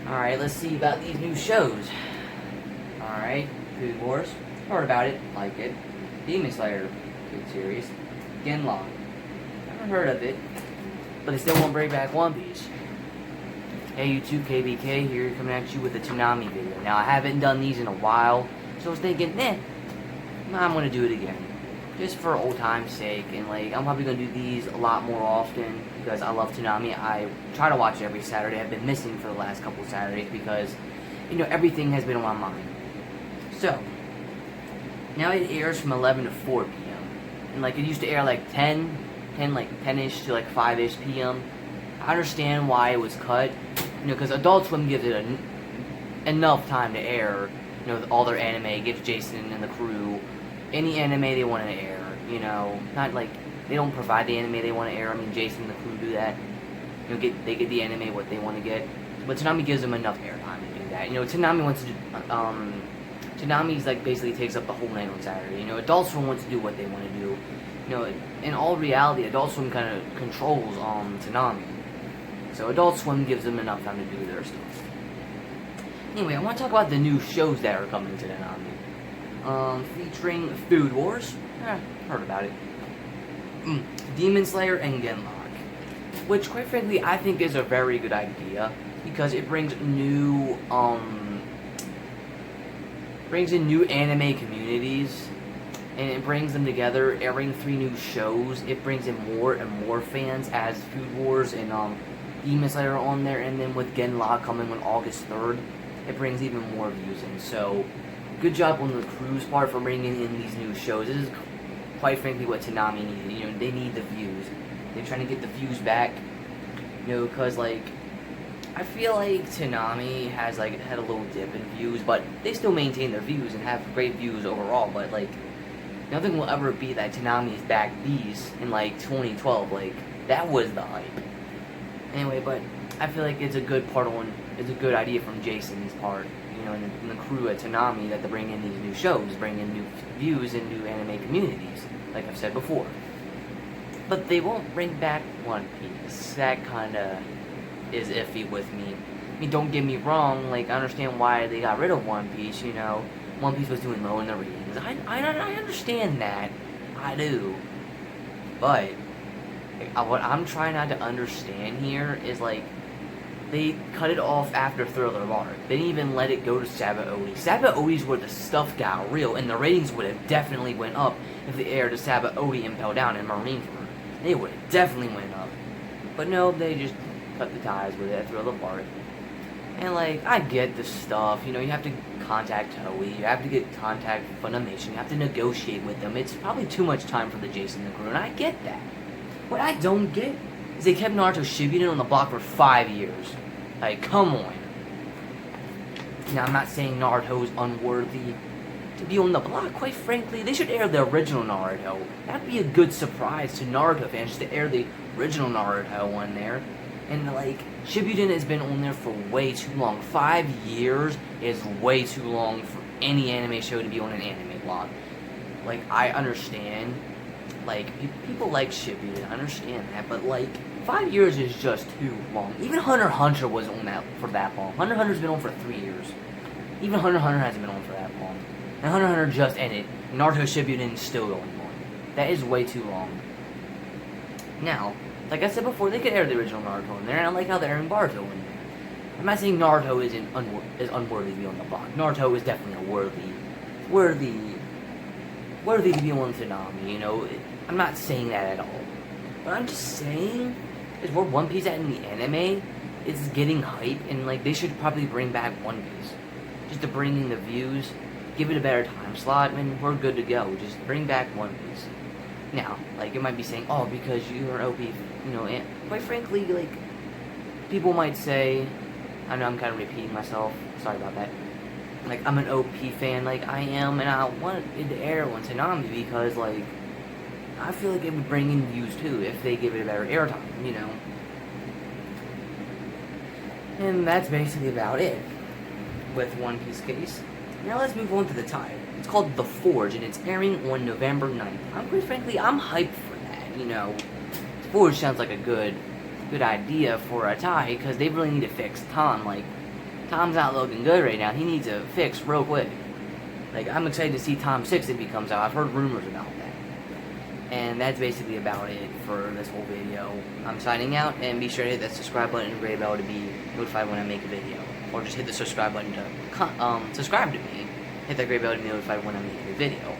Alright, let's see about these new shows. Alright, Food Wars. Heard about it, like it. Demon Slayer, good series. Genlock. Never heard of it, but they still won't bring back One Piece. Hey YouTube, KBK here, coming at you with a Toonami video. Now, I haven't done these in a while, so I was thinking, I'm gonna do it again. Just for old time's sake, and like, I'm probably gonna do these a lot more often, because I love Toonami. I try to watch it every Saturday. I've been missing for the last couple of Saturdays, because, everything has been on my mind. So, now it airs from 11 to 4 p.m. And like, it used to air like 10-ish to like 5-ish p.m. I understand why it was cut, because Adult Swim gives it enough time to air, all their anime, gives Jason and the crew any anime they want to air, not like, they don't provide the anime they want to air. I mean, Jason and the crew do that, they get the anime what they want to get, but Toonami gives them enough airtime to do that. Toonami wants to do, Toonami's like basically takes up the whole night on Saturday. Adult Swim wants to do what they want to do. In all reality, Adult Swim kind of controls Toonami. So Adult Swim gives them enough time to do their stuff. Anyway, I want to talk about the new shows that are coming to Toonami. Featuring Food Wars. Heard about it. Demon Slayer and Genlock. Which, quite frankly, I think is a very good idea. Because it brings in new anime communities. And it brings them together, airing 3 new shows. It brings in more and more fans as Food Wars and Demon Slayer are on there, and then with Genlock coming on August 3rd, it brings even more views in. So, good job on the crew's part for bringing in these new shows. This is, quite frankly, what Toonami needed. They need the views. They're trying to get the views back, because, like, I feel like Toonami has, like, had a little dip in views, but they still maintain their views and have great views overall, but, like, nothing will ever be that Toonami's back beast in, like, 2012. Like, that was the hype. Anyway, but I feel like it's a good idea from Jason's part, and the crew at Toonami, that they bring in these new shows, bring in new views and new anime communities, like I've said before. But they won't bring back One Piece. That kinda is iffy with me. I mean, don't get me wrong, like, I understand why they got rid of One Piece, One Piece was doing low in the ratings. I understand that. I do. But what I'm trying not to understand here is, like, they cut it off after Thriller Bark. They didn't even let it go to Sabaody. Sabaody's where the stuff got real, and the ratings would have definitely went up if they aired to Sabaody, Impel Down, and Marineford. They would have definitely went up. But no, they just cut the ties with it at Thriller Bark. And, like, I get this stuff, you have to contact Toei, you have to contact Funimation, you have to negotiate with them. It's probably too much time for the Jason and the crew, and I get that. What I don't get is they kept Naruto Shippuden on the block for 5 years. Like, come on. Now, I'm not saying Naruto is unworthy to be on the block. Quite frankly, they should air the original Naruto. That'd be a good surprise to Naruto fans, just to air the original Naruto on there. And, like, Shippuden has been on there for way too long. 5 years is way too long for any anime show to be on an anime block. Like, I understand. Like, people like Shippuden, I understand that, but, like, 5 years is just too long. Even Hunter x Hunter was on that for that long. Hunter x Hunter's been on for 3 years. Even Hunter x Hunter hasn't been on for that long. And Hunter x Hunter just ended. Naruto Shippuden is still going on. That is way too long. Now, like I said before, they could air the original Naruto in there, and I like how they're airing Boruto in there. I'm not saying Naruto is unworthy to be on the block. Naruto is definitely a worthy to be on Toonami, I'm not saying that at all. What I'm just saying is where One Piece at in the anime is getting hype, and, like, they should probably bring back One Piece. Just to bring in the views, give it a better time slot, and we're good to go. Just bring back One Piece. Now, like, you might be saying, oh, because you're an OP, and quite frankly, like, people might say, I know I'm kind of repeating myself, sorry about that, like, I'm an OP fan, like, I am, and I want it to air on Toonami, because, like, I feel like it would bring in views, too, if they give it a better airtime, And that's basically about it with One Piece case. Now let's move on to the tie. It's called The Forge, and it's airing on November 9th. Quite frankly, I'm hyped for that, Forge sounds like a good idea for a tie, because they really need to fix Tom. Like, Tom's not looking good right now. He needs a fix real quick. Like, I'm excited to see Tom 6 if he comes out. I've heard rumors about that. And that's basically about it for this whole video. I'm signing out, and be sure to hit that subscribe button and gray bell to be notified when I make a video. Or just hit the subscribe button to subscribe to me. Hit that gray bell to be notified when I make a video.